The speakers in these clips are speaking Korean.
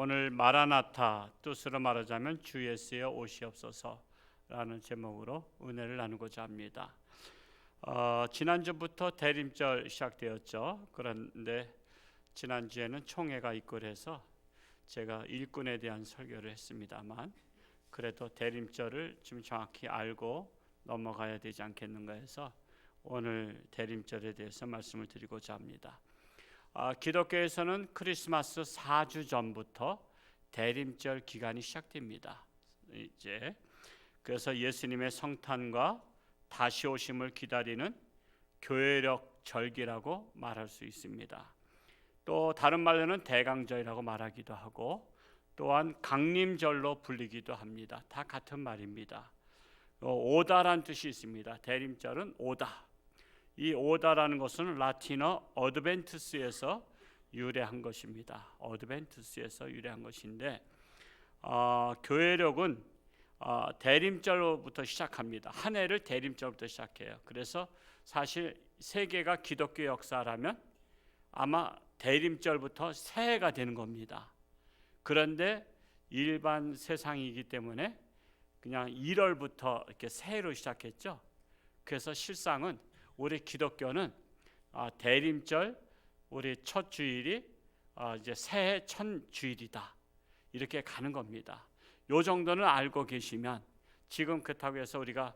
오늘 마라나타, 뜻으로 말하자면 주 예수여 오시옵소서라는 제목으로 은혜를 나누고자 합니다. 지난주부터 대림절 시작되었죠. 그런데 지난주에는 총회가 있고 해서 제가 일꾼에 대한 설교를 했습니다만, 그래도 대림절을 좀 정확히 알고 넘어가야 되지 않겠는가 해서 오늘 대림절에 대해서 말씀을 드리고자 합니다. 기독교에서는 크리스마스 4주 전부터 대림절 기간이 시작됩니다. 그래서 예수님의 성탄과 다시 오심을 기다리는 교회력 절기라고 말할 수 있습니다. 또 다른 말로는 대강절이라고 말하기도 하고, 또한 강림절로 불리기도 합니다. 다 같은 말입니다. 오다란 뜻이 있습니다. 대림절은 오다. 이 오다라는 것은 라틴어 어드벤투스에서 유래한 것입니다. 어드벤투스에서 유래한 것인데, 교회력은 대림절로부터 시작합니다. 한 해를 대림절부터 시작해요. 그래서 사실 세계가 기독교 역사라면 아마 대림절부터 새해가 되는 겁니다. 그런데 일반 세상이기 때문에 그냥 1월부터 이렇게 새해로 시작했죠. 그래서 실상은 우리 기독교는 대림절 우리 첫 주일이 이제 새해 첫 주일이다, 이렇게 가는 겁니다. 요 정도는 알고 계시면, 지금 그렇다고 해서 우리가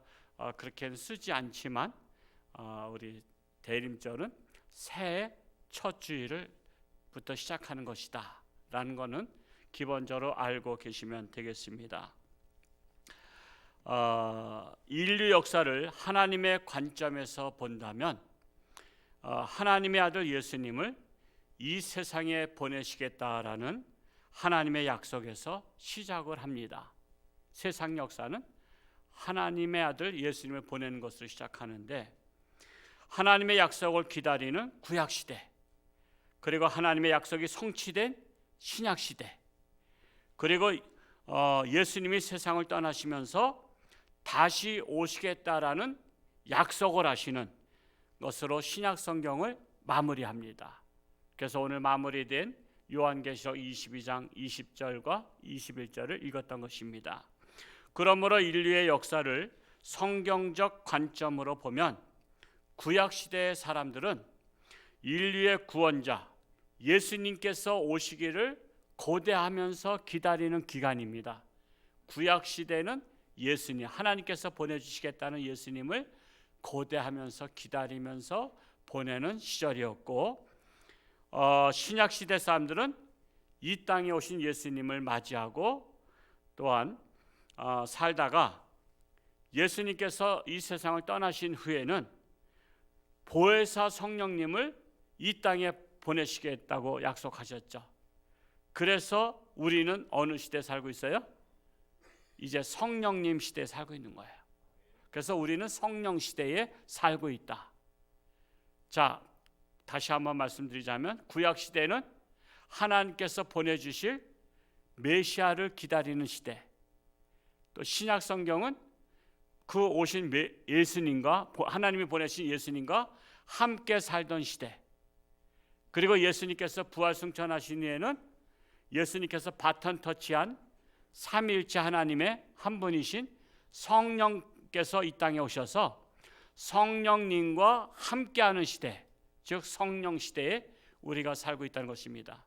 그렇게는 쓰지 않지만 우리 대림절은 새해 첫 주일부터 시작하는 것이다 라는 것은 기본적으로 알고 계시면 되겠습니다. 인류 역사를 하나님의 관점에서 본다면 하나님의 아들 예수님을 이 세상에 보내시겠다라는 하나님의 약속에서 시작을 합니다. 세상 역사는 하나님의 아들 예수님을 보내는 것으로 시작하는데, 하나님의 약속을 기다리는 구약시대, 그리고 하나님의 약속이 성취된 신약시대, 그리고 예수님이 세상을 떠나시면서 다시 오시겠다라는 약속을 하시는 것으로 신약 성경을 마무리합니다. 그래서 오늘 마무리된 요한계시록 22장 20절과 21절을 읽었던 것입니다. 그러므로 인류의 역사를 성경적 관점으로 보면 구약시대의 사람들은 인류의 구원자 예수님께서 오시기를 고대하면서 기다리는 기간입니다. 구약시대는 예수님, 하나님께서 보내주시겠다는 예수님을 고대하면서 기다리면서 보내는 시절이었고, 신약시대 사람들은 이 땅에 오신 예수님을 맞이하고 또한 살다가 예수님께서 이 세상을 떠나신 후에는 보혜사 성령님을 이 땅에 보내시겠다고 약속하셨죠. 그래서 우리는 어느 시대에 살고 있어요? 이제 성령님 시대에 살고 있는 거예요. 그래서 우리는 성령 시대에 살고 있다. 자, 다시 한번 말씀드리자면 구약 시대는 하나님께서 보내주실 메시아를 기다리는 시대, 또 신약 성경은 그 오신 예수님과, 하나님이 보내신 예수님과 함께 살던 시대, 그리고 예수님께서 부활 승천하신 후에는 예수님께서 바톤 터치한 삼위일체 하나님의 한 분이신 성령께서 이 땅에 오셔서 성령님과 함께하는 시대, 즉 성령 시대에 우리가 살고 있다는 것입니다.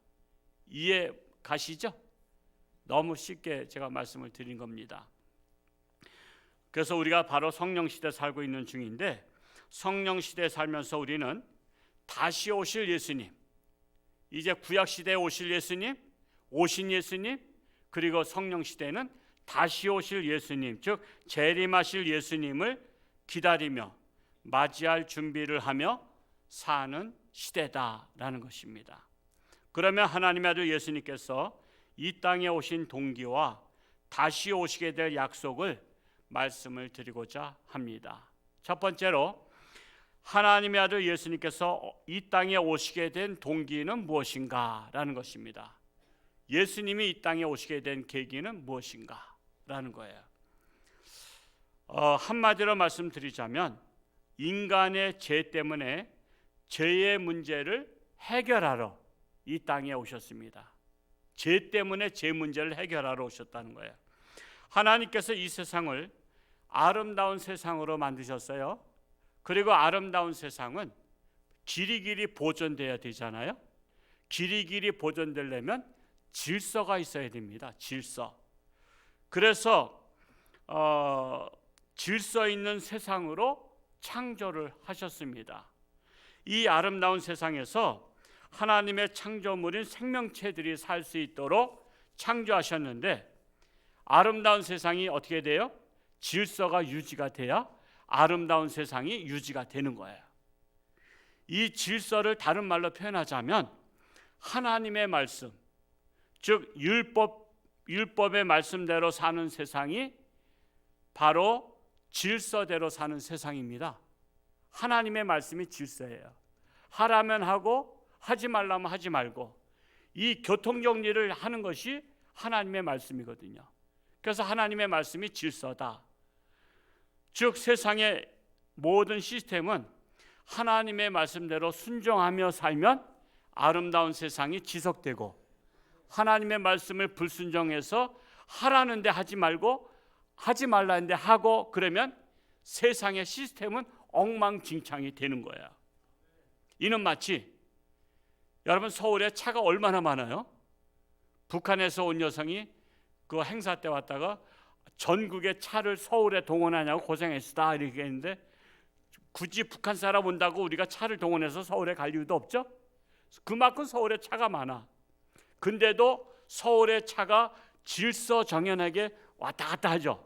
이해 가시죠? 너무 쉽게 제가 말씀을 드린 겁니다. 그래서 우리가 바로 성령 시대에 살고 있는 중인데, 성령 시대에 살면서 우리는 다시 오실 예수님, 이제 구약 시대에 오실 예수님, 오신 예수님, 그리고 성령 시대는 다시 오실 예수님, 즉 재림하실 예수님을 기다리며 맞이할 준비를 하며 사는 시대다라는 것입니다. 그러면 하나님의 아들 예수님께서 이 땅에 오신 동기와 다시 오시게 될 약속을 말씀을 드리고자 합니다. 첫 번째로, 하나님의 아들 예수님께서 이 땅에 오시게 된 동기는 무엇인가 라는 것입니다. 예수님이 이 땅에 오시게 된 계기는 무엇인가 라는 거예요. 한마디로 말씀드리자면 인간의 죄 때문에 죄의 문제를 해결하러 이 땅에 오셨습니다. 죄 때문에 죄 문제를 해결하러 오셨다는 거예요. 하나님께서 이 세상을 아름다운 세상으로 만드셨어요. 그리고 아름다운 세상은 길이길이 보존돼야 되잖아요. 길이길이 보존되려면 질서가 있어야 됩니다. 질서. 그래서 질서 있는 세상으로 창조를 하셨습니다. 이 아름다운 세상에서 하나님의 창조물인 생명체들이 살 수 있도록 창조하셨는데, 아름다운 세상이 어떻게 돼요? 질서가 유지가 돼야 아름다운 세상이 유지가 되는 거예요. 이 질서를 다른 말로 표현하자면 하나님의 말씀, 즉 율법의 말씀대로 사는 세상이 바로 질서대로 사는 세상입니다. 하나님의 말씀이 질서예요. 하라면 하고 하지 말라면 하지 말고, 이 교통정리를 하는 것이 하나님의 말씀이거든요. 그래서 하나님의 말씀이 질서다. 즉 세상의 모든 시스템은 하나님의 말씀대로 순종하며 살면 아름다운 세상이 지속되고, 하나님의 말씀을 불순종해서 하라는데 하지 말고 하지 말라는데 하고 그러면 세상의 시스템은 엉망진창이 되는 거예요. 이는 마치 여러분 서울에 차가 얼마나 많아요? 북한에서 온 여성이 그 행사 때 왔다가 전국의 차를 서울에 동원하냐고 고생했다 이렇게 했는데, 굳이 북한 사람 온다고 우리가 차를 동원해서 서울에 갈 이유도 없죠. 그만큼 서울에 차가 많아. 근데도 서울의 차가 질서정연하게 왔다 갔다 하죠.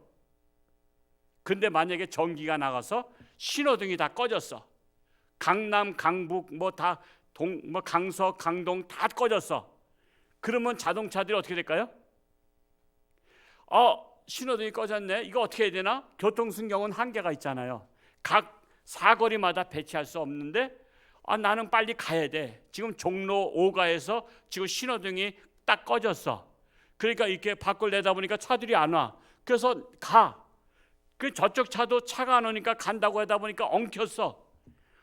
근데 만약에 전기가 나가서 신호등이 다 꺼졌어. 강남, 강북 다 강서, 강동 다 꺼졌어. 그러면 자동차들이 어떻게 될까요? 신호등이 꺼졌네. 이거 어떻게 해야 되나? 교통순경은 한계가 있잖아요. 각 사거리마다 배치할 수 없는데 나는 빨리 가야 돼. 지금 종로 5가에서 지금 신호등이 딱 꺼졌어. 그러니까 이렇게 밖을 내다보니까 차들이 안 와. 그래서 가. 그 저쪽 차도 차가 안 오니까 간다고 하다 보니까 엉켰어.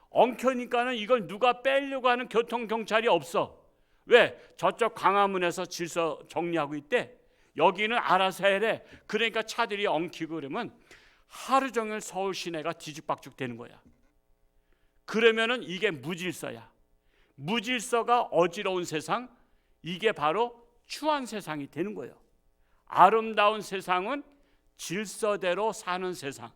엉켜니까는 이걸 누가 빼려고 하는 교통경찰이 없어. 왜? 저쪽 광화문에서 질서 정리하고 있대. 여기는 알아서 해래. 그러니까 차들이 엉키고 그러면 하루 종일 서울 시내가 뒤죽박죽 되는 거야. 그러면은 이게 무질서야. 무질서가 어지러운 세상, 이게 바로 추한 세상이 되는 거예요. 아름다운 세상은 질서대로 사는 세상.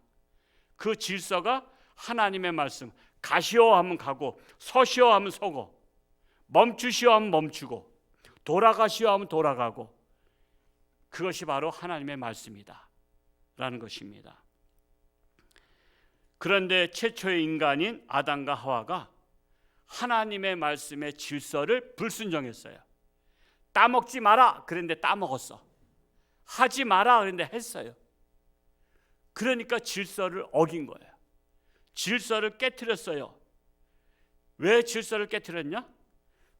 그 질서가 하나님의 말씀. 가시오 하면 가고, 서시오 하면 서고, 멈추시오 하면 멈추고, 돌아가시오 하면 돌아가고, 그것이 바로 하나님의 말씀이다 라는 것입니다. 그런데 최초의 인간인 아담과 하와가 하나님의 말씀의 질서를 불순종했어요. 따먹지 마라 그랬는데 따먹었어. 하지 마라 그랬는데 했어요. 그러니까 질서를 어긴 거예요. 질서를 깨트렸어요. 왜 질서를 깨트렸냐?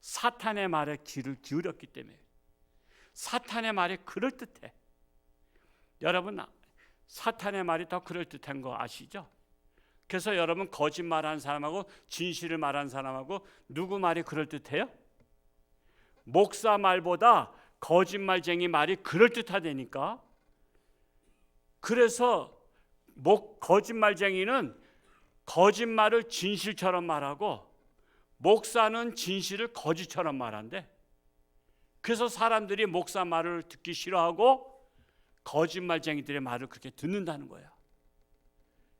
사탄의 말에 귀를 기울였기 때문에. 사탄의 말이 그럴듯해. 여러분, 사탄의 말이 더 그럴듯한 거 아시죠? 그래서 여러분, 거짓말하는 사람하고 진실을 말하는 사람하고 누구 말이 그럴듯해요? 목사 말보다 거짓말쟁이 말이 그럴듯하다니까. 그래서 거짓말쟁이는 거짓말을 진실처럼 말하고 목사는 진실을 거짓처럼 말한대. 그래서 사람들이 목사 말을 듣기 싫어하고 거짓말쟁이들의 말을 그렇게 듣는다는 거야.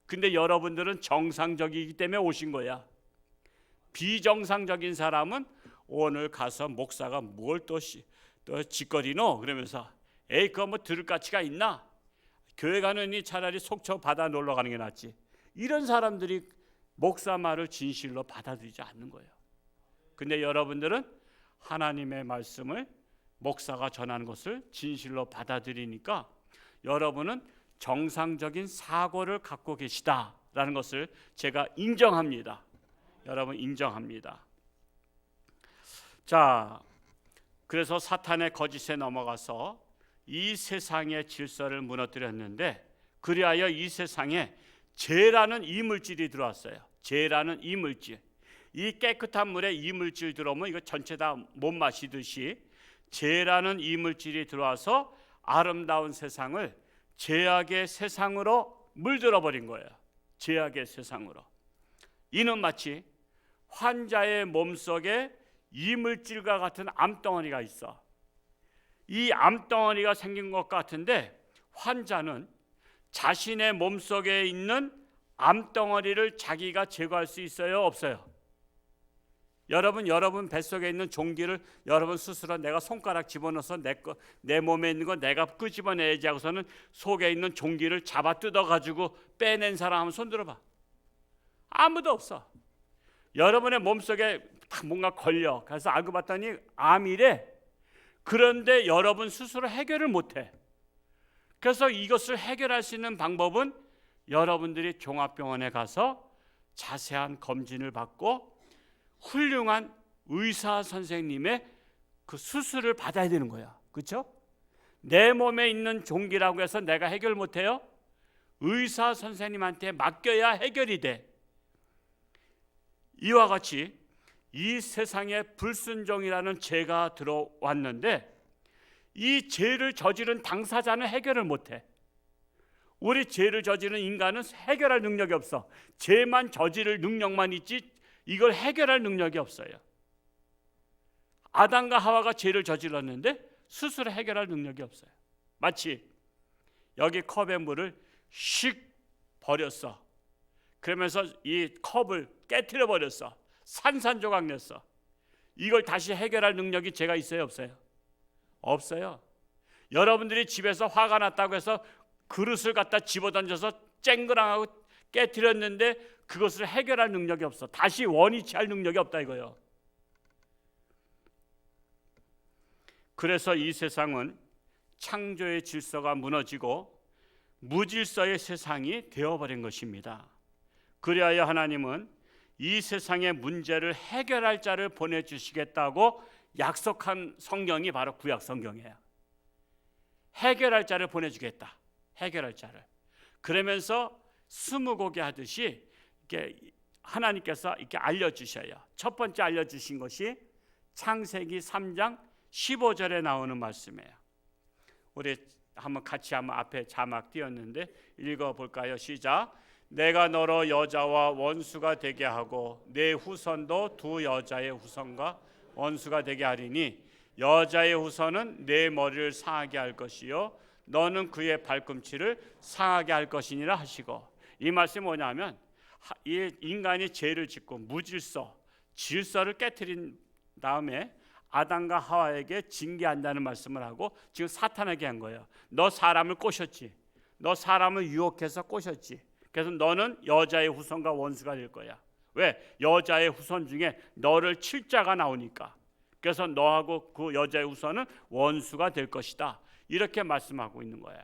근데 여러분들은 정상적이기 때문에 오신 거야. 비정상적인 사람은 오늘 가서 목사가 뭘 또 짓거리노? 그러면서 에이 그거 뭐 들을 가치가 있나? 교회 가느니 차라리 속초 바다 놀러 가는 게 낫지. 이런 사람들이 목사 말을 진실로 받아들이지 않는 거예요. 근데 여러분들은 하나님의 말씀을 목사가 전하는 것을 진실로 받아들이니까 여러분은 정상적인 사고를 갖고 계시다라는 것을 제가 인정합니다. 여러분 인정합니다. 자, 그래서 사탄의 거짓에 넘어가서 이 세상의 질서를 무너뜨렸는데, 그리하여 이 세상에 죄라는 이물질이 들어왔어요. 죄라는 이물질. 이 깨끗한 물에 이물질 들어오면 이거 전체 다 못 마시듯이 죄라는 이물질이 들어와서 아름다운 세상을 죄악의 세상으로 물들어 버린 거예요. 죄악의 세상으로. 이는 마치 환자의 몸속에 이물질과 같은 암덩어리가 있어. 이 암덩어리가 생긴 것 같은데 환자는 자신의 몸속에 있는 암덩어리를 자기가 제거할 수 있어요? 없어요? 여러분 뱃속에 있는 종기를 여러분 스스로 내가 손가락 집어넣어서 내 몸에 있는 거 내가 끄집어내야지 하고서는 속에 있는 종기를 잡아 뜯어가지고 빼낸 사람 한번 손 들어봐. 아무도 없어. 여러분의 몸속에 뭔가 걸려. 그래서 알고 봤더니 암이래. 그런데 여러분 스스로 해결을 못해. 그래서 이것을 해결할 수 있는 방법은 여러분들이 종합병원에 가서 자세한 검진을 받고 훌륭한 의사 선생님의 그 수술을 받아야 되는 거야. 그렇죠? 내 몸에 있는 종기라고 해서 내가 해결 못해요? 의사 선생님한테 맡겨야 해결이 돼. 이와 같이 이 세상에 불순종이라는 죄가 들어왔는데 이 죄를 저지른 당사자는 해결을 못해. 우리 죄를 저지른 인간은 해결할 능력이 없어. 죄만 저지를 능력만 있지 이걸 해결할 능력이 없어요. 아담과 하와가 죄를 저질렀는데 스스로 해결할 능력이 없어요. 마치 여기 컵에 물을 씩 버렸어. 그러면서 이 컵을 깨트려 버렸어. 산산조각 냈어. 이걸 다시 해결할 능력이 제가 있어요? 없어요? 없어요. 여러분들이 집에서 화가 났다고 해서 그릇을 갖다 집어던져서 쨍그랑하고 깨트렸는데 그것을 해결할 능력이 없어. 다시 원위치할 능력이 없다 이거예요. 그래서 이 세상은 창조의 질서가 무너지고 무질서의 세상이 되어버린 것입니다. 그리하여 하나님은 이 세상의 문제를 해결할 자를 보내주시겠다고 약속한 성경이 바로 구약 성경이에요. 해결할 자를 보내주겠다. 해결할 자를. 그러면서 스무고개 하듯이 이렇게 하나님께서 이렇게 알려주셔요. 첫 번째 알려주신 것이 창세기 3장 15절에 나오는 말씀이에요. 우리 한번 같이 한번 앞에 자막 띄었는데 읽어볼까요? 시작. 내가 너로 여자와 원수가 되게 하고 내 후손도 두 여자의 후손과 원수가 되게 하리니 여자의 후손은 내 머리를 상하게 할 것이요 너는 그의 발꿈치를 상하게 할 것이니라 하시고, 이 말씀이 뭐냐면 이 인간이 죄를 짓고 무질서, 질서를 깨트린 다음에 아담과 하와에게 징계한다는 말씀을 하고 지금 사탄에게 한 거예요. 너 사람을 꼬셨지. 너 사람을 유혹해서 꼬셨지. 그래서 너는 여자의 후손과 원수가 될 거야. 왜? 여자의 후손 중에 너를 칠 자가 나오니까. 그래서 너하고 그 여자의 후손은 원수가 될 것이다. 이렇게 말씀하고 있는 거야.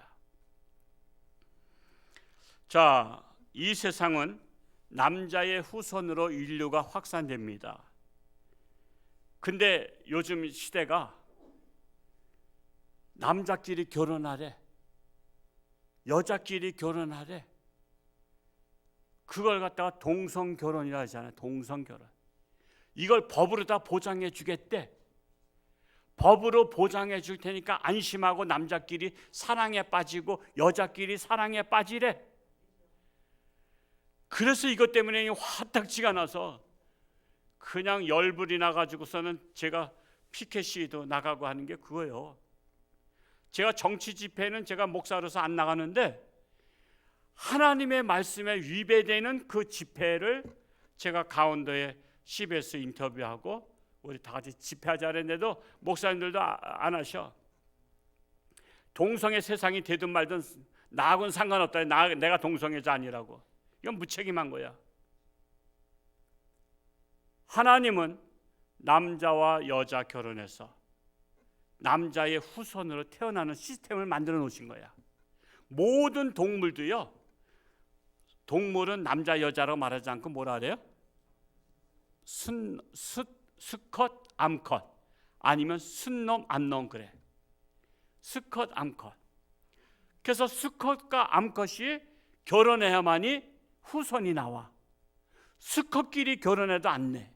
자, 이 세상은 남자의 후손으로 인류가 확산됩니다. 근데 요즘 시대가 남자끼리 결혼하래, 여자끼리 결혼하래. 그걸 갖다가 동성결혼이라 하잖아요. 동성결혼. 이걸 법으로 다 보장해 주겠대. 법으로 보장해 줄 테니까 안심하고 남자끼리 사랑에 빠지고 여자끼리 사랑에 빠지래. 그래서 이것 때문에 화딱지가 나서 그냥 열불이 나가지고서는 제가 피켓 시위도 나가고 하는 게 그거예요. 제가 정치 집회는 제가 목사로서 안 나가는데 하나님의 말씀에 위배되는 그 집회를 제가 강원도에 CBS 인터뷰하고 우리 다 같이 집회하자 그랬는데도 목사님들도 안 하셔. 동성애 세상이 되든 말든 나하고는 상관없다. 내가 동성애자 아니라고. 이건 무책임한 거야. 하나님은 남자와 여자 결혼해서 남자의 후손으로 태어나는 시스템을 만들어 놓으신 거야. 모든 동물도요, 동물은 남자 여자라고 말하지 않고 뭐라 그래요? 수컷 암컷 아니면 순놈 암놈 그래. 수컷 암컷. 그래서 수컷과 암컷이 결혼해야만이 후손이 나와. 수컷끼리 결혼해도 안 돼.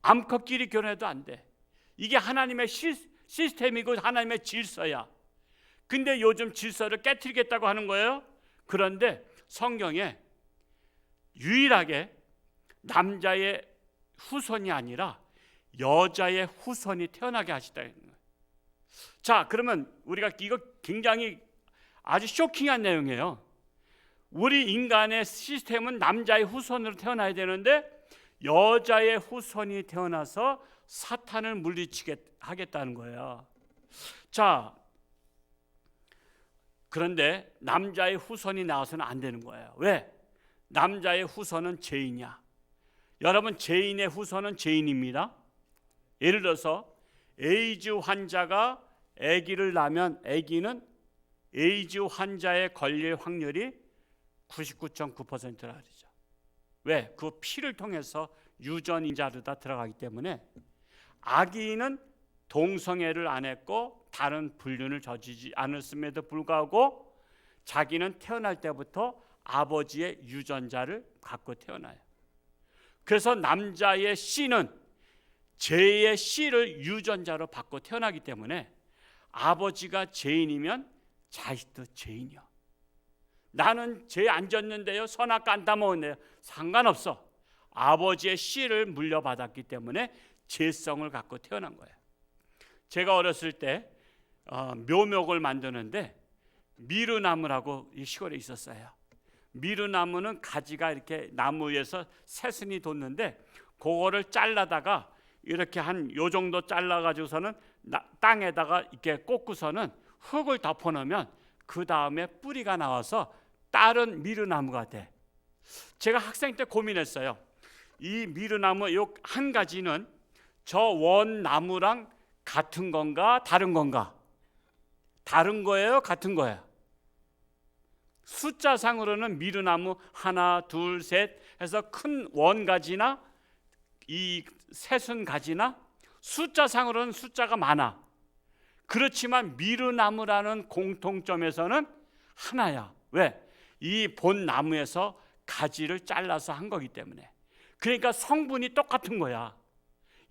암컷끼리 결혼해도 안 돼. 이게 하나님의 시스템이고 하나님의 질서야. 근데 요즘 질서를 깨트리겠다고 하는 거예요. 그런데 성경에 유일하게 남자의 후손이 아니라 여자의 후손이 태어나게 하시다는 거예요. 자, 그러면 우리가 이거 굉장히 아주 쇼킹한 내용이에요. 우리 인간의 시스템은 남자의 후손으로 태어나야 되는데 여자의 후손이 태어나서 사탄을 물리치게 하겠다는 거예요. 자, 그런데 남자의 후손이 나와서는 안 되는 거예요. 왜? 남자의 후손은 죄인이야. 여러분, 죄인의 후손은 죄인입니다. 예를 들어서 에이즈 환자가 아기를 낳으면 아기는 에이즈 환자에 걸릴 확률이 99.9%라 그러죠. 왜? 그 피를 통해서 유전인자로다 들어가기 때문에 아기는 동성애를 안 했고 다른 불륜을 저지르지 않았음에도 불구하고 자기는 태어날 때부터 아버지의 유전자를 갖고 태어나요. 그래서 남자의 씨는 죄의 씨를 유전자로 받고 태어나기 때문에 아버지가 죄인이면 자식도 죄인이요. 나는 죄 안 졌는데요, 선악과 안 따먹었네요. 상관없어. 아버지의 씨를 물려받았기 때문에 죄성을 갖고 태어난 거예요. 제가 어렸을 때 묘목을 만드는데 미르나무라고 이 시골에 있었어요. 미르나무는 가지가 이렇게 나무 위에서 새순이 돋는데 그거를 잘라다가 이렇게 한 요 정도 잘라가지고서는 땅에다가 이렇게 꽂고서는 흙을 덮어놓으면 그 다음에 뿌리가 나와서 다른 미르나무가 돼. 제가 학생 때 고민했어요. 이 미르나무 요 한 가지는 저 원나무랑 같은 건가 다른 건가? 다른 거예요? 같은 거예요? 숫자상으로는 미르나무 하나, 둘, 셋 해서 큰 원가지나 이 새순 가지나 숫자상으로는 숫자가 많아. 그렇지만 미르나무라는 공통점에서는 하나야. 왜? 이 본 나무에서 가지를 잘라서 한 거기 때문에. 그러니까 성분이 똑같은 거야.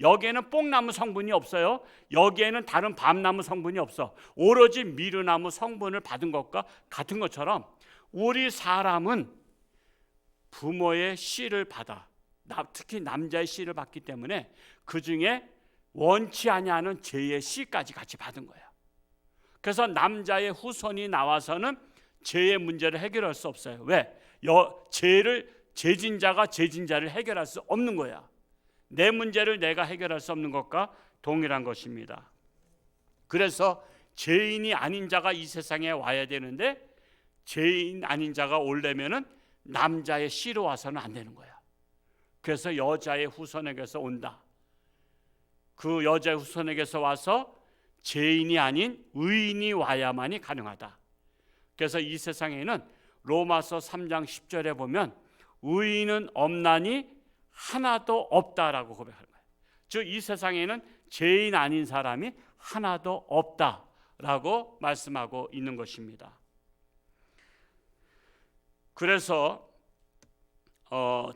여기에는 뽕나무 성분이 없어요. 여기에는 다른 밤나무 성분이 없어. 오로지 미르나무 성분을 받은 것과 같은 것처럼 우리 사람은 부모의 씨를 받아. 특히 남자의 씨를 받기 때문에 그 중에 원치 아니하는 죄의 씨까지 같이 받은 거예요. 그래서 남자의 후손이 나와서는 죄의 문제를 해결할 수 없어요. 왜? 죄진자가 죄진자를 해결할 수 없는 거야. 내 문제를 내가 해결할 수 없는 것과 동일한 것입니다. 그래서 죄인이 아닌 자가 이 세상에 와야 되는데 죄인 아닌 자가 오려면은 남자의 씨로 와서는 안 되는 거야. 그래서 여자의 후손에게서 온다. 그 여자의 후손에게서 와서 죄인이 아닌 의인이 와야만이 가능하다. 그래서 이 세상에는 로마서 3장 10절에 보면 의인은 없나니 하나도 없다라고 고백하는 거예요. 즉 이 세상에는 죄인 아닌 사람이 하나도 없다라고 말씀하고 있는 것입니다. 그래서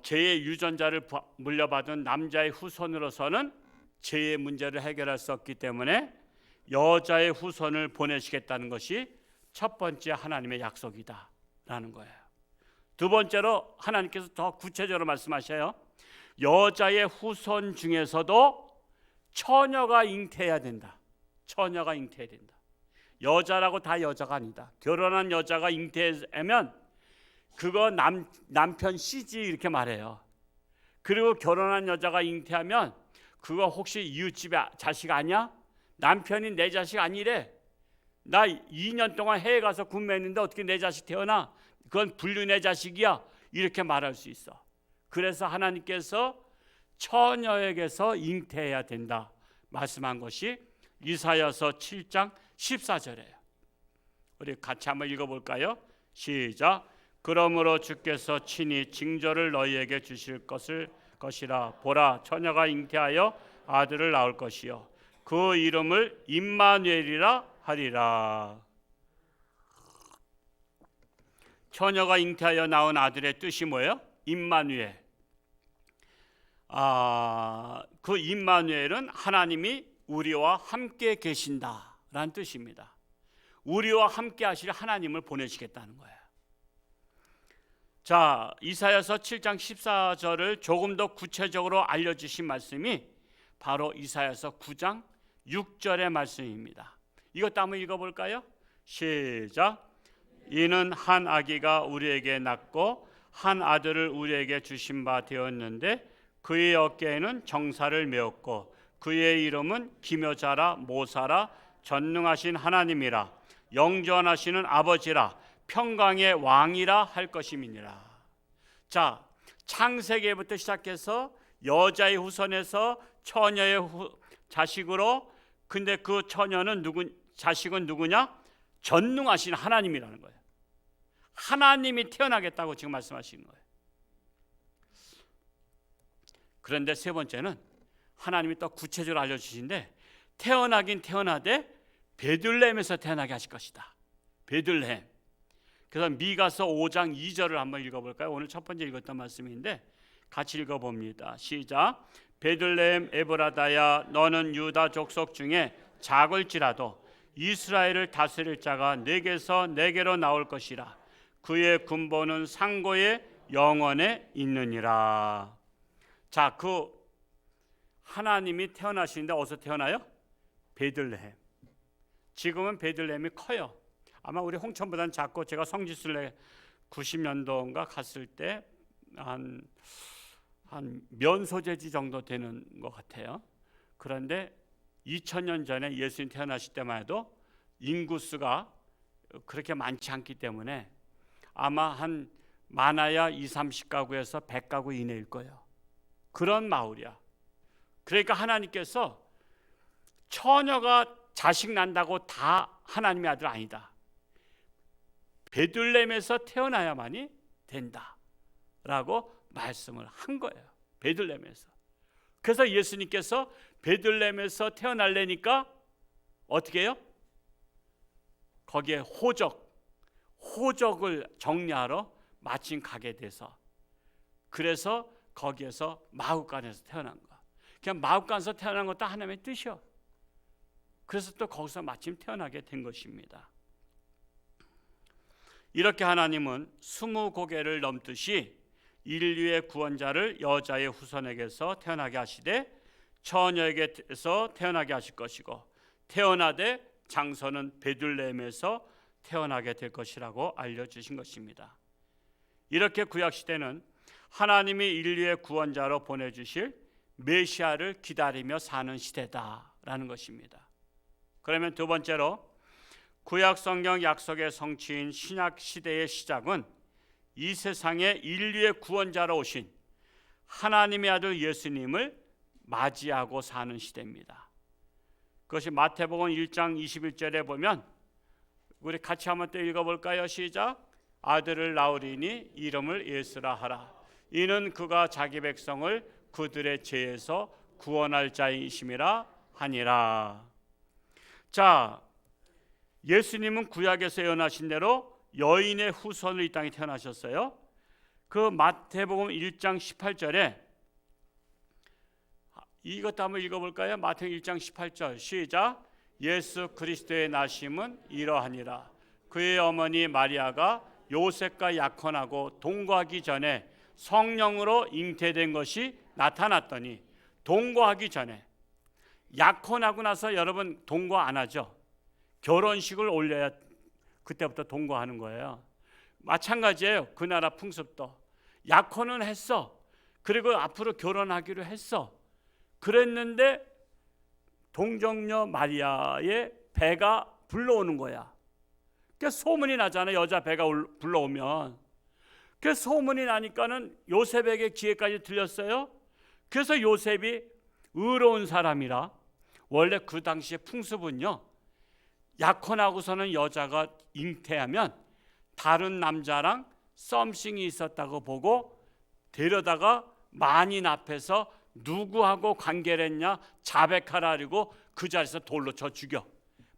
죄의 유전자를 물려받은 남자의 후손으로서는 죄의 문제를 해결할 수 없기 때문에 여자의 후손을 보내시겠다는 것이 첫 번째 하나님의 약속이다라는 거예요. 두 번째로 하나님께서 더 구체적으로 말씀하셔요. 여자의 후손 중에서도 처녀가 잉태해야 된다. 처녀가 잉태해야 된다. 여자라고 다 여자가 아니다. 결혼한 여자가 잉태하면 그거 남편 씨지 이렇게 말해요. 그리고 결혼한 여자가 잉태하면 그거 혹시 이웃집의 자식 아니야? 남편이 내 자식 아니래. 나 2년 동안 해외 가서 군매했는데 어떻게 내 자식 태어나? 그건 불륜의 자식이야. 이렇게 말할 수 있어. 그래서 하나님께서 처녀에게서 잉태해야 된다 말씀한 것이 이사야서 7장 14절이에요. 우리 같이 한번 읽어볼까요? 시작. 그러므로 주께서 친히 징조를 너희에게 주실 것이라. 보라, 처녀가 잉태하여 아들을 낳을 것이요 그 이름을 임마누엘이라 하리라. 처녀가 잉태하여 낳은 아들의 뜻이 뭐예요? 임마누엘. 그 임마누엘은 하나님이 우리와 함께 계신다라는 뜻입니다. 우리와 함께 하실 하나님을 보내시겠다는 거예요. 자, 이사야서 7장 14절을 조금 더 구체적으로 알려주신 말씀이 바로 이사야서 9장 6절의 말씀입니다. 이것도 한번 읽어볼까요? 시작. 이는 한 아기가 우리에게 낳고 한 아들을 우리에게 주신 바 되었는데 그의 어깨에는 정사를 메었고 그의 이름은 기묘자라 모사라 전능하신 하나님이라 영전하시는 아버지라 평강의 왕이라 할 것임이니라. 자, 창세기부터 시작해서 여자의 후손에서 처녀의 자식으로, 근데 그 처녀는 자식은 누구냐? 전능하신 하나님이라는 거예요. 하나님이 태어나겠다고 지금 말씀하시는 거예요. 그런데 세 번째는 하나님이 또 구체적으로 알려주시는데 태어나긴 태어나되 베들레헴에서 태어나게 하실 것이다. 베들레헴. 그래서 미가서 5장 2절을 한번 읽어볼까요? 오늘 첫 번째 읽었던 말씀인데 같이 읽어봅니다. 시작. 베들레헴 에브라다야 너는 유다 족속 중에 작을지라도 이스라엘을 다스릴 자가 내게서 내게로 나올 것이라. 그의 군보는 상고의 영원에 있느니라. 자, 그 하나님이 태어나시는데 어디서 태어나요? 베들레헴. 지금은 베들레헴이 커요. 아마 우리 홍천보다는 작고, 제가 성지순례 90년도인가 갔을 때 한 면소재지 정도 되는 것 같아요. 그런데 2000년 전에 예수님 태어나실 때만 해도 인구수가 그렇게 많지 않기 때문에 아마 한 많아야 20-30가구에서 100가구 이내일 거예요. 그런 마을이야. 그러니까 하나님께서 처녀가 자식 난다고 다 하나님의 아들 아니다. 베들레헴에서 태어나야만이 된다라고 말씀을 한 거예요. 베들레헴에서. 그래서 예수님께서 베들레헴에서 태어날래니까 어떻게 해요? 거기에 호적을 정리하러 마침 가게 돼서, 그래서 거기에서 마ಹು간에서 태어난 거야. 그냥 마ಹು간에서 태어난 것도 하나님의 뜻이요. 그래서 또 거기서 마침 태어나게 된 것입니다. 이렇게 하나님은 20고개를 넘듯이 인류의 구원자를 여자의 후손에게서 태어나게 하시되 처녀에게서 태어나게 하실 것이고, 태어나되 장서는 베들레헴에서 태어나게 될 것이라고 알려주신 것입니다. 이렇게 구약시대는 하나님이 인류의 구원자로 보내주실 메시아를 기다리며 사는 시대다라는 것입니다. 그러면 두 번째로 구약 성경 약속의 성취인 신약 시대의 시작은 이 세상에 인류의 구원자로 오신 하나님의 아들 예수님을 맞이하고 사는 시대입니다. 그것이 마태복음 1장 21절에 보면, 우리 같이 한번 또 읽어볼까요? 시작. 아들을 낳으리니 이름을 예수라 하라. 이는 그가 자기 백성을 그들의 죄에서 구원할 자이심이라 하니라. 자, 예수님은 구약에서 예언하신 대로 여인의 후손으로 이 땅에 태어나셨어요. 그 마태복음 1장 18절에 이것도 한번 읽어볼까요? 마태복음 1장 18절 시작. 예수 그리스도의 나심은 이러하니라. 그의 어머니 마리아가 요셉과 약혼하고 동거하기 전에 성령으로 잉태된 것이 나타났더니, 동거하기 전에, 약혼하고 나서 여러분 동거 안 하죠. 결혼식을 올려야 그때부터 동거하는 거예요. 마찬가지예요. 그 나라 풍습도. 약혼은 했어. 그리고 앞으로 결혼하기로 했어. 그랬는데 동정녀 마리아의 배가 불러오는 거야. 그러니까 소문이 나잖아요. 여자 배가 불러오면. 그래서 소문이 나니까는 요셉에게 기회까지 들렸어요. 그래서 요셉이 의로운 사람이라, 원래 그 당시의 풍습은요, 약혼하고서는 여자가 잉태하면 다른 남자랑 썸씽이 있었다고 보고 데려다가 만인 앞에서 누구하고 관계를 했냐 자백하라, 그리고 그 자리에서 돌로 쳐 죽여.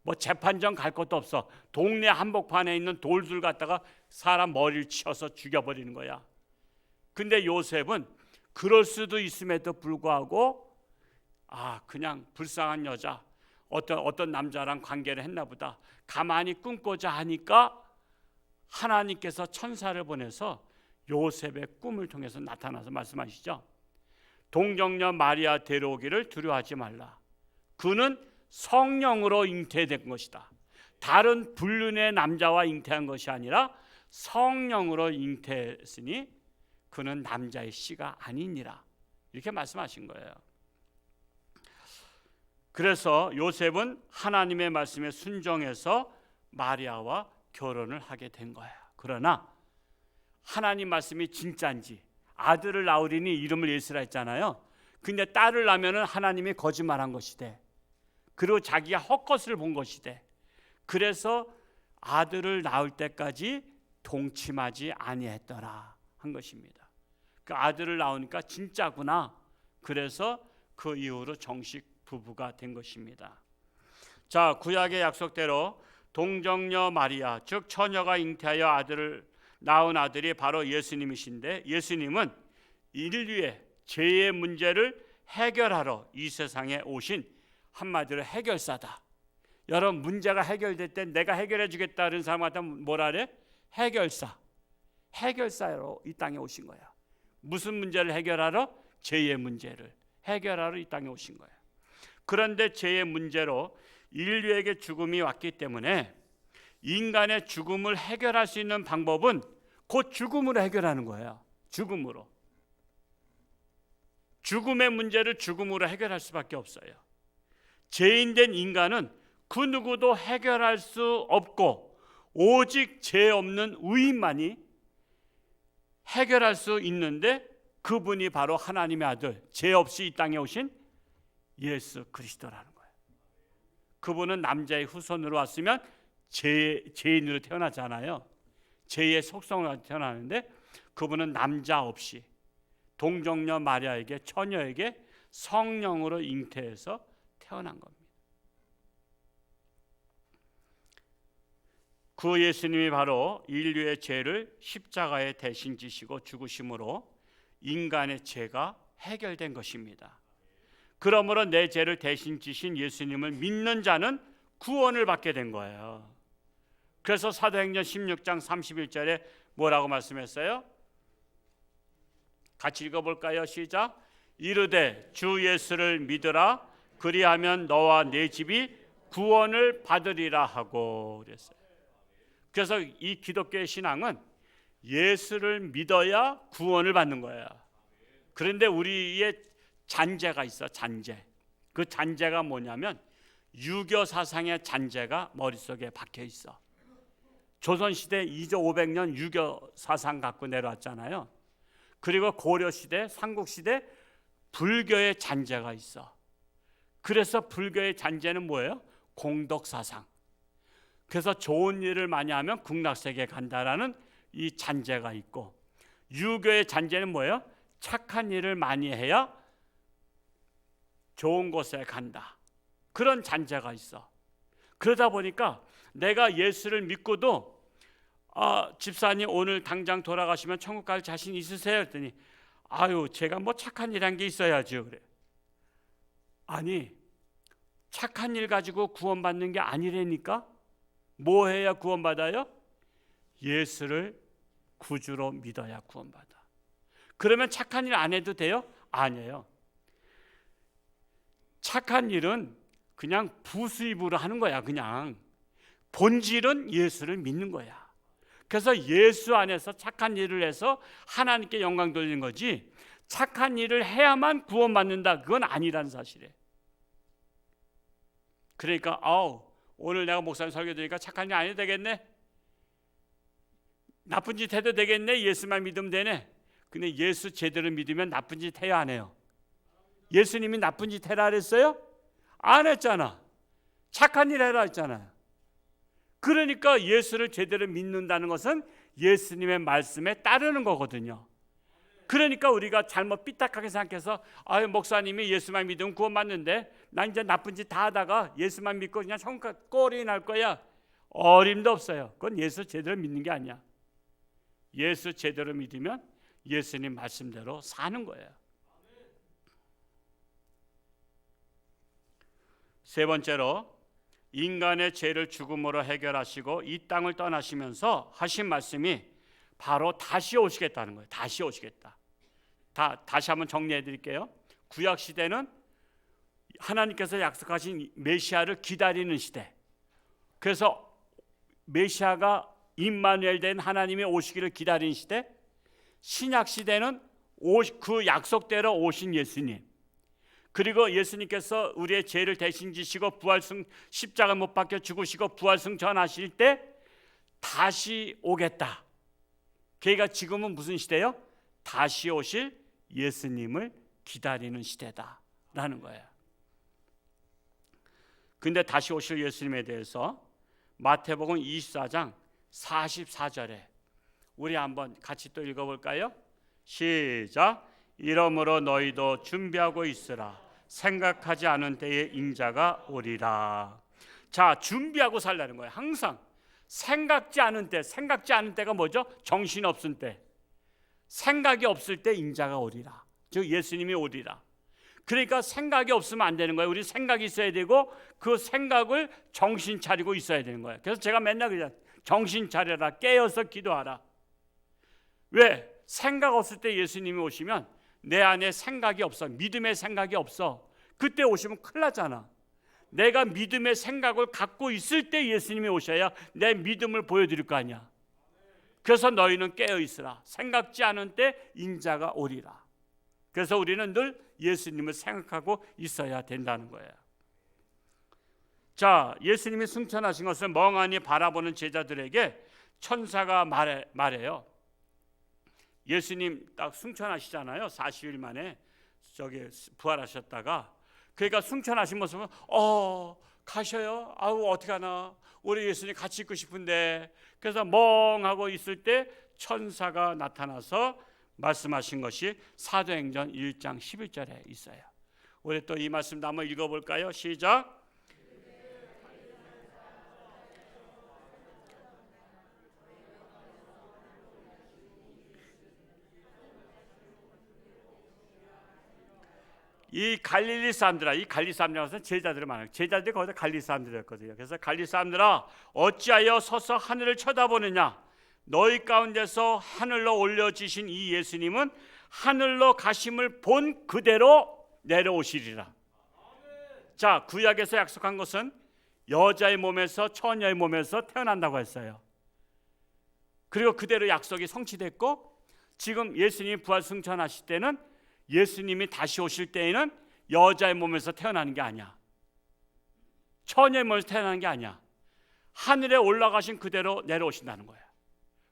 뭐 재판정 갈 것도 없어. 동네 한복판에 있는 돌들 갖다가 사람 머리를 치어서 죽여버리는 거야. 근데 요셉은 그럴 수도 있음에도 불구하고 그냥 불쌍한 여자, 어떤 남자랑 관계를 했나 보다. 가만히 꿈고자 하니까 하나님께서 천사를 보내서 요셉의 꿈을 통해서 나타나서 말씀하시죠. 동정녀 마리아 데려오기를 두려워하지 말라. 그는 성령으로 잉태된 것이다. 다른 불륜의 남자와 잉태한 것이 아니라 성령으로 잉태했으니 그는 남자의 씨가 아니니라. 이렇게 말씀하신 거예요. 그래서 요셉은 하나님의 말씀에 순종해서 마리아와 결혼을 하게 된 거예요. 그러나 하나님 말씀이 진짜인지, 아들을 낳으리니 이름을 예수라 했잖아요. 근데 딸을 낳으면 하나님이 거짓말한 것이대. 그리고 자기가 헛것을 본 것이대. 그래서 아들을 낳을 때까지 동침하지 아니했더라 한 것입니다. 그 아들을 낳으니까 진짜구나. 그래서 그 이후로 정식 부부가 된 것입니다. 자, 구약의 약속대로 동정녀 마리아, 즉 처녀가 잉태하여 아들을 낳은 아들이 바로 예수님이신데, 예수님은 인류의 죄의 문제를 해결하러 이 세상에 오신 한마디로 해결사다. 여러분, 문제가 해결될 때 내가 해결해 주겠다 그런 사람한테 뭐라 그래? 해결사로 이 땅에 오신 거야. 무슨 문제를 해결하러? 죄의 문제를 해결하러 이 땅에 오신 거야. 그런데 죄의 문제로 인류에게 죽음이 왔기 때문에 인간의 죽음을 해결할 수 있는 방법은 곧 죽음으로 해결하는 거예요. 죽음의 문제를 죽음으로 해결할 수밖에 없어요. 죄인된 인간은 그 누구도 해결할 수 없고 오직 죄 없는 의인만이 해결할 수 있는데, 그분이 바로 하나님의 아들, 죄 없이 이 땅에 오신 예수 그리스도라는 거예요. 그분은 남자의 후손으로 왔으면 죄인으로 태어나잖아요. 죄의 속성으로 태어나는데, 그분은 남자 없이 동정녀 마리아에게, 처녀에게 성령으로 잉태해서 태어난 겁니다. 그 예수님이 바로 인류의 죄를 십자가에 대신 지시고 죽으심으로 인간의 죄가 해결된 것입니다. 그러므로 내 죄를 대신 지신 예수님을 믿는 자는 구원을 받게 된 거예요. 그래서 사도행전 16장 31절에 뭐라고 말씀했어요? 같이 읽어볼까요? 시작. 이르되 주 예수를 믿으라. 그리하면 너와 내 집이 구원을 받으리라 하고 그랬어요. 그래서 이 기독교의 신앙은 예수를 믿어야 구원을 받는 거예요. 그런데 우리의 잔재가 있어, 잔재. 그 잔재가 뭐냐면 유교 사상의 잔재가 머릿속에 박혀 있어. 조선시대 2조 500년 유교 사상 갖고 내려왔잖아요. 그리고 고려시대, 삼국시대 불교의 잔재가 있어. 그래서 불교의 잔재는 뭐예요? 공덕사상. 그래서 좋은 일을 많이 하면 극락세계에 간다라는 이 잔재가 있고, 유교의 잔재는 뭐예요? 착한 일을 많이 해야 좋은 곳에 간다. 그런 잔재가 있어. 그러다 보니까 내가 예수를 믿고도 집사님 오늘 당장 돌아가시면 천국 갈 자신 있으세요? 그랬더니 제가 뭐 착한 일 한 게 있어야죠. 그래. 아니, 착한 일 가지고 구원받는 게 아니라니까. 뭐 해야 구원받아요? 예수를 구주로 믿어야 구원받아. 그러면 착한 일 안 해도 돼요? 아니에요. 착한 일은 그냥 부수입으로 하는 거야. 그냥 본질은 예수를 믿는 거야. 그래서 예수 안에서 착한 일을 해서 하나님께 영광 돌리는 거지, 착한 일을 해야만 구원받는다, 그건 아니라는 사실이에요. 그러니까 오늘 내가 목사님 설교 드리니까 착한 일 안 해도 되겠네, 나쁜 짓 해도 되겠네, 예수만 믿으면 되네. 근데 예수 제대로 믿으면 나쁜 짓 해야 안 해요? 예수님이 나쁜 짓 해라 그랬어요? 안 했잖아. 착한 일 해라 했잖아요. 그러니까 예수를 제대로 믿는다는 것은 예수님의 말씀에 따르는 거거든요. 그러니까 우리가 잘못 삐딱하게 생각해서 목사님이 예수만 믿으면 구원받는데 난 이제 나쁜 짓 다 하다가 예수만 믿고 그냥 천국 꼴이 날 거야. 어림도 없어요. 그건 예수 제대로 믿는 게 아니야. 예수 제대로 믿으면 예수님 말씀대로 사는 거예요. 세 번째로 인간의 죄를 죽음으로 해결하시고 이 땅을 떠나시면서 하신 말씀이 바로 다시 오시겠다는 거예요. 다시 오시겠다. 다시 한번 정리해 드릴게요. 구약 시대는 하나님께서 약속하신 메시아를 기다리는 시대. 그래서 메시아가 임마누엘 된 하나님이 오시기를 기다리는 시대. 신약 시대는 그 약속대로 오신 예수님. 그리고 예수님께서 우리의 죄를 대신 지시고 부활승 십자가 못 박혀 죽으시고 부활승천하실 때 다시 오겠다. 그러니까 지금은 무슨 시대요? 다시 오실 예수님을 기다리는 시대다라는 거예요. 근데 다시 오실 예수님에 대해서 마태복음 24장 44절에 우리 한번 같이 또 읽어볼까요? 시작. 이러므로 너희도 준비하고 있으라. 생각하지 않은 때에 인자가 오리라. 자, 준비하고 살라는 거예요. 항상 생각지 않은 때가 뭐죠? 정신 없을 때, 생각이 없을 때 인자가 오리라. 즉 예수님이 오리라. 그러니까 생각이 없으면 안 되는 거예요. 우리 생각이 있어야 되고 그 생각을 정신 차리고 있어야 되는 거예요. 그래서 제가 맨날 그냥 정신 차려라, 깨어서 기도하라. 왜? 생각 없을 때 예수님이 오시면 내 안에 생각이 없어, 믿음의 생각이 없어. 그때 오시면 큰일 나잖아. 내가 믿음의 생각을 갖고 있을 때 예수님이 오셔야 내 믿음을 보여드릴 거 아니야. 그래서 너희는 깨어 있으라. 생각지 않은 때 인자가 오리라. 그래서 우리는 늘 예수님을 생각하고 있어야 된다는 거예요. 자, 예수님이 승천하신 것을 멍하니 바라보는 제자들에게 천사가 말해요. 예수님 딱 승천하시잖아요. 40일 만에 부활하셨다가, 그러니까 승천하신 모습은 가셔요. 아우 어떡하나, 우리 예수님 같이 있고 싶은데. 그래서 멍하고 있을 때 천사가 나타나서 말씀하신 것이 사도행전 1장 11절에 있어요. 우리 또 이 말씀도 한번 읽어볼까요? 시작. 이 갈릴리 사람들아, 이 갈릴리 사람들은 제자들이 많아요. 제자들이 거기다 갈릴리 사람들이었거든요. 그래서 갈릴리 사람들아, 어찌하여 서서 하늘을 쳐다보느냐? 너희 가운데서 하늘로 올려지신 이 예수님은 하늘로 가심을 본 그대로 내려오시리라. 자, 구약에서 약속한 것은 여자의 몸에서 처녀의 몸에서 태어난다고 했어요. 그리고 그대로 약속이 성취됐고, 지금 예수님이 부활승천하실 때는, 예수님이 다시 오실 때에는 여자의 몸에서 태어나는 게 아니야. 처녀의 몸에서 태어나는 게 아니야. 하늘에 올라가신 그대로 내려오신다는 거야.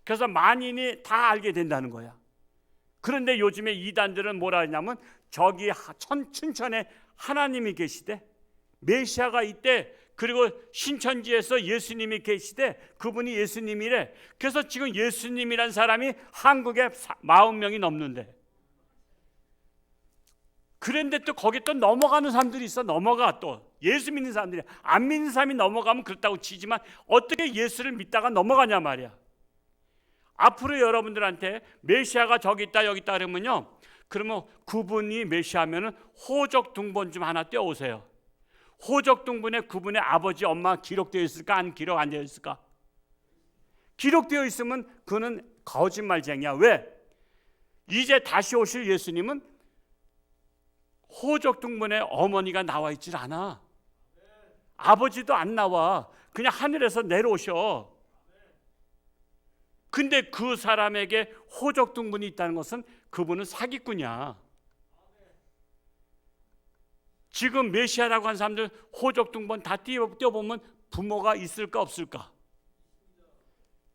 그래서 만인이 다 알게 된다는 거야. 그런데 요즘에 이단들은 뭐라 하냐면, 저기 춘천에 하나님이 계시대, 메시아가 있대, 그리고 신천지에서 예수님이 계시대, 그분이 예수님이래. 그래서 지금 예수님이란 사람이 한국에 40명이 넘는데, 그런데 또 거기 또 넘어가는 사람들이 있어. 넘어가. 또 예수 믿는 사람들이, 안 믿는 사람이 넘어가면 그렇다고 치지만 어떻게 예수를 믿다가 넘어가냐 말이야. 앞으로 여러분들한테 메시아가 저기 있다 여기 있다 그러면요, 그러면 그분이 메시아면은 호적둥본 좀 하나 떼어오세요. 호적둥본에 그분의 아버지 엄마 기록되어 있을까, 안 기록 안 되어 있을까? 기록되어 있으면 그는 거짓말쟁이야. 왜? 이제 다시 오실 예수님은 호적둥본에 어머니가 나와 있질 않아. 아버지도 안 나와. 그냥 하늘에서 내려오셔. 근데 그 사람에게 호적둥본이 있다는 것은 그분은 사기꾼이야. 지금 메시아라고 한 사람들 호적둥본 다 띄워보면 부모가 있을까 없을까?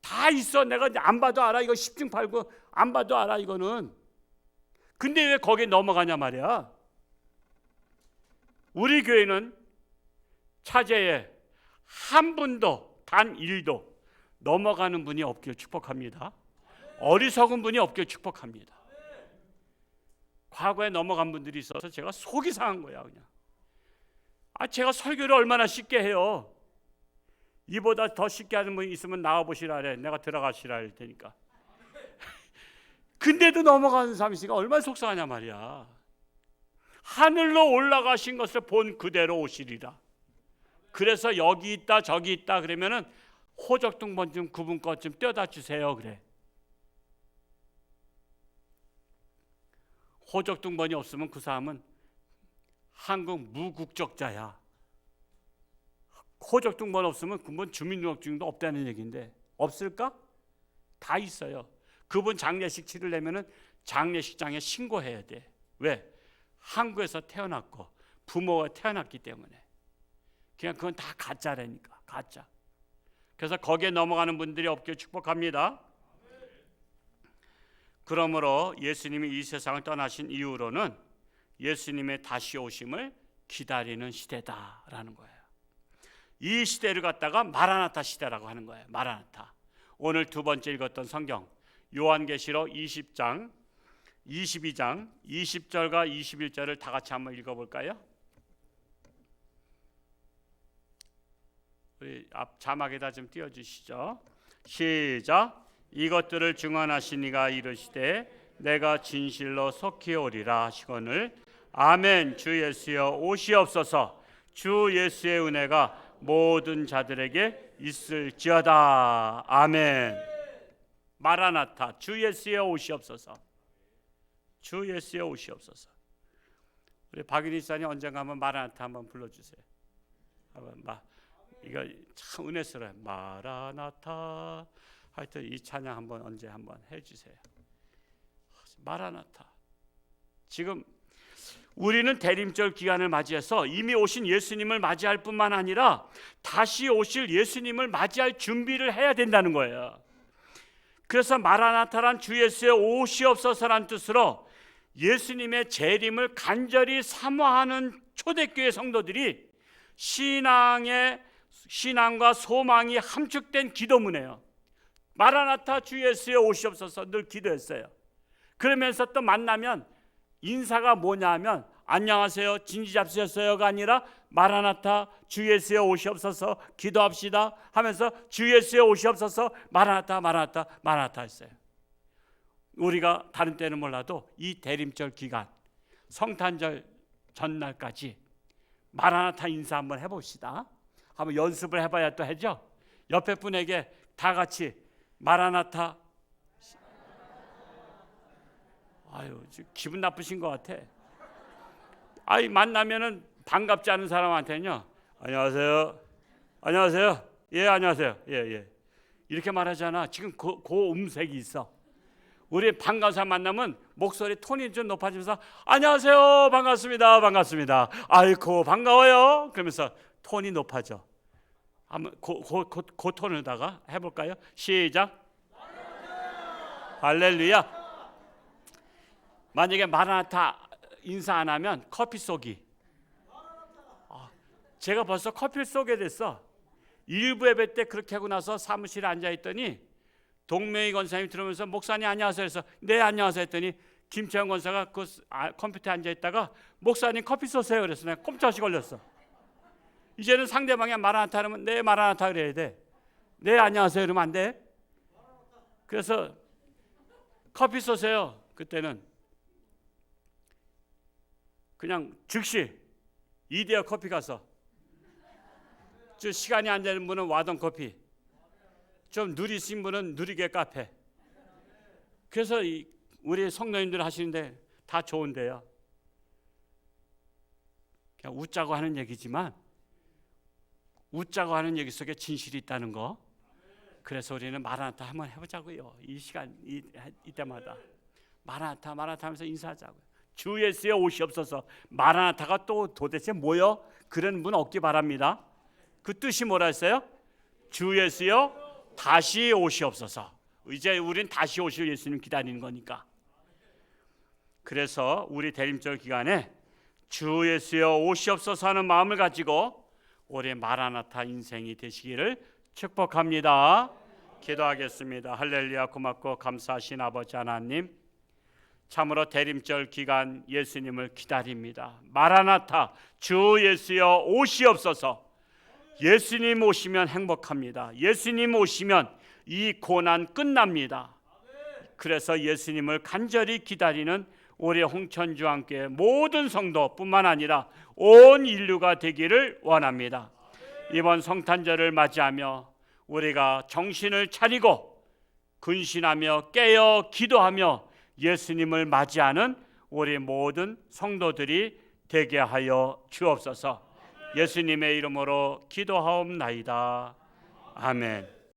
다 있어. 내가 안 봐도 알아. 이거 10중 8구 안 봐도 알아 이거는. 근데 왜 거기에 넘어가냐 말이야. 우리 교회는 차제에 한 분도, 단 1도 넘어가는 분이 없길 축복합니다. 어리석은 분이 없길 축복합니다. 과거에 넘어간 분들이 있어서 제가 속이 상한 거야. 그냥 제가 설교를 얼마나 쉽게 해요. 이보다 더 쉽게 하는 분이 있으면 나와보시라 그래. 내가 들어가시라 할 테니까. 근데도 넘어가는 사람이 있으니까 얼마나 속상하냐 말이야. 하늘로 올라가신 것을 본 그대로 오시리라. 그래서 여기 있다 저기 있다 그러면은 호적등본 좀 그분 것 좀 떼어다 주세요 그래. 호적등본이 없으면 그 사람은 한국 무국적자야. 호적등본 없으면 그분 주민등록증도 없다는 얘기인데 없을까? 다 있어요. 그분 장례식 치르려면은 장례식장에 신고해야 돼. 왜? 한국에서 태어났고 부모가 태어났기 때문에. 그냥 그건 다 가짜라니까. 가짜. 그래서 거기에 넘어가는 분들이 없길 축복합니다. 그러므로 예수님이 이 세상을 떠나신 이후로는 예수님의 다시 오심을 기다리는 시대다라는 거예요. 이 시대를 갖다가 마라나타 시대라고 하는 거예요. 마라나타. 오늘 두 번째 읽었던 성경 요한계시록 20장 22장 20절과 21절을 다 같이 한번 읽어볼까요? 우리 앞 자막에다 좀 띄워주시죠. 시작. 이것들을 증언하신 이가 이르시되 내가 진실로 속히 오리라 하시거늘 아멘. 주 예수여 오시옵소서. 주 예수의 은혜가 모든 자들에게 있을지어다. 아멘. 마라나타. 주 예수여 오시옵소서. 주 예수여 오시옵소서. 우리 박윤희 사님 언젠가 한번 마라나타 한번 불러주세요. 한번 이거 참 은혜스러워요. 마라나타. 하여튼 이 찬양 한번 언제 한번 해주세요. 마라나타. 지금 우리는 대림절 기간을 맞이해서 이미 오신 예수님을 맞이할 뿐만 아니라 다시 오실 예수님을 맞이할 준비를 해야 된다는 거예요. 그래서 마라나타란 주 예수의 오시옵소서란 뜻으로 예수님의 재림을 간절히 사모하는 초대교회 성도들이 신앙과 소망이 함축된 기도문이에요. 마라나타 주 예수의 오시옵소서 늘 기도했어요. 그러면서 또 만나면 인사가 뭐냐 하면 안녕하세요 진지 잡수셨어요가 아니라 마라나타 주 예수의 오시옵소서 기도합시다 하면서 주 예수의 오시옵소서 마라나타 마라나타 마라나타 했어요. 우리가 다른 때는 몰라도 이 대림절 기간 성탄절 전날까지 마라나타 인사 한번 해봅시다. 한번 연습을 해봐야 또 하죠. 옆에 분에게 다 같이 마라나타. 아유, 기분 나쁘신 것 같아. 아이 만나면은 반갑지 않은 사람한테는요. 안녕하세요. 안녕하세요. 예, 안녕하세요. 예, 예. 이렇게 말하잖아. 지금 그 음색이 있어. 우리 반가운 사람 만나면 목소리 톤이 좀 높아지면서 안녕하세요. 반갑습니다. 반갑습니다. 아이고 반가워요. 그러면서 톤이 높아져. 한번 그 톤에다가 해볼까요? 시작. 할렐루야. 만약에 마라나타 인사 안 하면 커피 쏘기. 제가 벌써 커피를 쏘게 됐어. 일부 예배 때 그렇게 하고 나서 사무실에 앉아있더니 동명희 권사님이 들어오면서 목사님 안녕하세요 해서 네 안녕하세요 했더니 김채영 권사가 그 컴퓨터에 앉아있다가 목사님 커피 쏘세요 그래서 내가 꼼짝없이 걸렸어. 이제는 상대방이 마라나타 하면 네 마라나타 그래야 돼. 네 안녕하세요 이러면 안 돼. 그래서 커피 쏘세요. 그때는 그냥 즉시 이데어 커피 가서 저 시간이 안 되는 분은 와던 커피, 좀 누리신 분은 누리개 카페. 그래서 우리 성도님들 하시는데 다 좋은데요. 그냥 웃자고 하는 얘기지만 웃자고 하는 얘기 속에 진실이 있다는 거. 그래서 우리는 마라나타 한번 해보자고요. 이 시간 이때마다 마라나타 하면서 인사하자고요. 주 예수의 오시옵소서. 마라나타가 또 도대체 뭐요? 그런 분 없기 바랍니다. 그 뜻이 뭐라 했어요? 주 예수여 다시 오시옵소서. 이제 우린 다시 오실 예수님 기다리는 거니까. 그래서 우리 대림절 기간에 주 예수여 오시옵소서 하는 마음을 가지고 올해 마라나타 인생이 되시기를 축복합니다. 기도하겠습니다. 할렐루야. 고맙고 감사하신 아버지 하나님, 참으로 대림절 기간 예수님을 기다립니다. 마라나타 주 예수여 오시옵소서. 예수님 오시면 행복합니다. 예수님 오시면 이 고난 끝납니다. 그래서 예수님을 간절히 기다리는 올해 홍천주안교회 모든 성도뿐만 아니라 온 인류가 되기를 원합니다. 이번 성탄절을 맞이하며 우리가 정신을 차리고 근신하며 깨어 기도하며 예수님을 맞이하는 우리 모든 성도들이 되게 하여 주옵소서. 예수님의 이름으로 기도하옵나이다. 아멘.